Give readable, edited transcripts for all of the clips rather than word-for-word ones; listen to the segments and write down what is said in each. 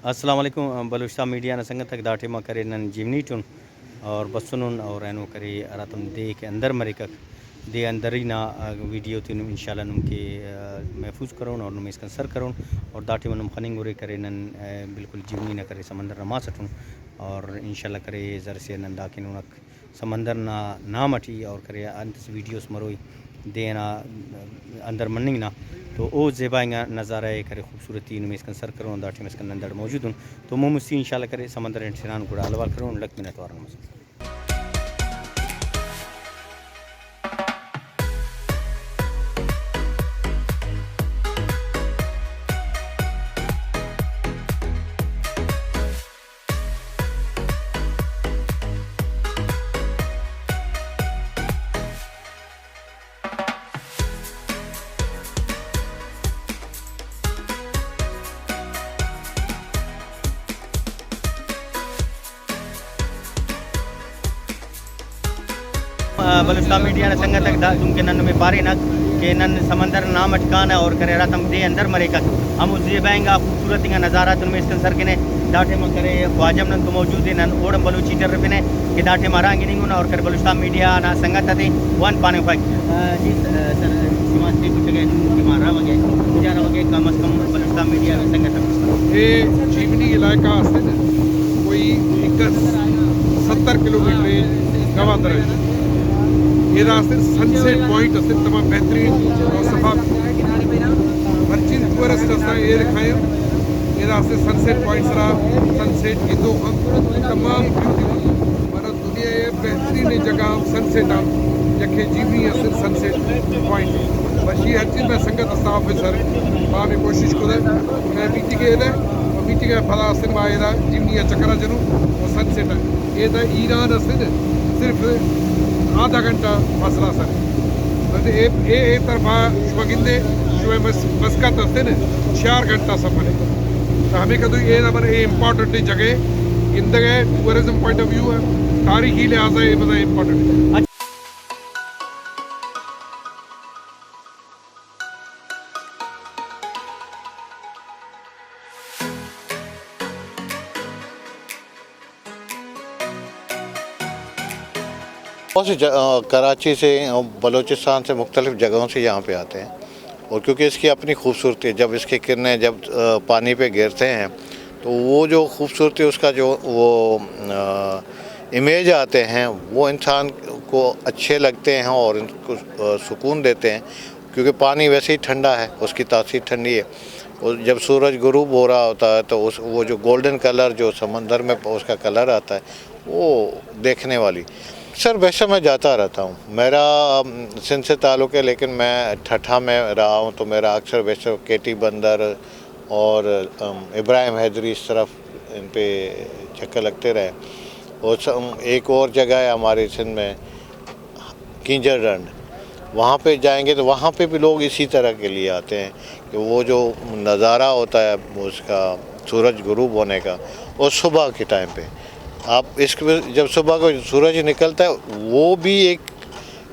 अस्सलाम वालेकुम बलुचिस्तान मीडिया न संगत तक दाटे मा करे नन जिमनी टुन और बसुन और एनो करे अरातम दे के अंदर मरे कक दे अंदर ही ना वीडियो तीन इंशाल्लाह नुम के महफूज करों और नुम इसका सर करों और दाटे मनम खनिंग उरे करे नन बिल्कुल जिमनी ना करे समंदर रमा सटूं और इंशाल्लाह करे जर से नन दाकिन उनक समंदर ना नाम अटी और करे अंत वीडियोस मरोई देना अंदर मनिंग ना तो ओ ज़ेबाइंगा नज़ारा है करे खूबसूरती में इसका सर करो दाटी में इसका नंदड़ मौजूद हूँ तो मुझसे इंशाल्लाह करे समंदर इंसान गुड़ा अलवार करो लग मिनट वार बलुचिस्तान मीडिया ने संगत तक तुमके नन में पारे नक के नन समंदर नाम अटकाना और करे रातम दे अंदर मरे का हम उस जेबाएंगा खूबसूरत का नज़ारा तुम इसके सर के ने दाटे में करे ख्वाजम नन तो मौजूद है नन ओडम बलूची टर ने कि दाटे मारांगी नहीं और कर बलुचिस्तान मीडिया ना संगत थे वन पाने फाइक जी सर समाज से कुछ जगह मारा वगे गुजारा वगे कम अज कम बलुचिस्तान मीडिया में संगत ये जीवनी इलाका कोई 70 किलोमीटर गवादर है ये सनसेट पॉइंट तमाम बेहतरीन और सफा हर चीज़ टूरिस्ट ये दिखाएं ये सनसेट पॉइंट सनसेट की तो तमाम माना दुनिया ये बेहतरीन जगह सनसेट जखे जीवनी सनसेट पॉइंट बस ये हर चीज़ में संगत स्टाफ सर मां में कोशिश कर मीटिंग फला मां जीवनी चक्कर जनू और सनसेट ये ईरान सिर्फ आधा घंटा मसला सर ए तरफा शुगिंदे मस्कत न 4 घंटा सफर है तो हमें कदू ये नंबर ये इम्पॉर्टेंट जगह इंदगे टूरिज्म पॉइंट ऑफ व्यू है तारीखी लिहाजा ये मतलब इम्पॉर्टेंट है। बहुत सी कराची से बलूचिस्तान से मुख्तलिफ़ जगहों से यहाँ पे आते हैं और क्योंकि इसकी अपनी खूबसूरती है जब इसकी किरणें जब पानी पे गिरते हैं तो वो जो खूबसूरती उसका जो वो इमेज आते हैं वो इंसान को अच्छे लगते हैं और इनको सुकून देते हैं क्योंकि पानी वैसे ही ठंडा है उसकी तासीर ठंडी है और जब सूरज गुरूब हो रहा होता है तो वो जो गोल्डन कलर जो समंदर में उसका कलर आता है वो देखने वाली। सर वैसे मैं जाता रहता हूँ, मेरा सिंध से ताल्लुक़ है लेकिन मैं ठठा में रहा हूँ तो मेरा अक्सर वैसे केटी बंदर और इब्राहिम हैदरी इस तरफ इन पे चक्कर लगते रहे। और एक और जगह है हमारे सिंध में किंजर रंड, वहाँ पे जाएंगे तो वहाँ पे भी लोग इसी तरह के लिए आते हैं कि वो जो नज़ारा होता है उसका सूरज गुरूब होने का और सुबह के टाइम पे आप इसके जब सुबह को सूरज निकलता है वो भी एक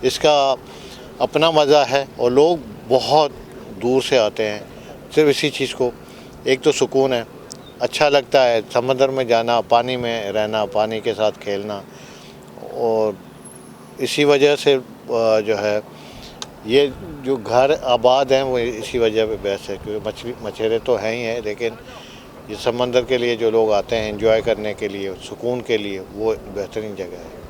इसका अपना मज़ा है और लोग बहुत दूर से आते हैं सिर्फ इसी चीज़ को। एक तो सुकून है, अच्छा लगता है समंदर में जाना, पानी में रहना, पानी के साथ खेलना और इसी वजह से जो है ये जो घर आबाद हैं वो इसी वजह पे बेस्ट है क्योंकि मछेरे तो हैं ही हैं लेकिन ये समंदर के लिए जो लोग आते हैं एंजॉय करने के लिए सुकून के लिए वो बेहतरीन जगह है।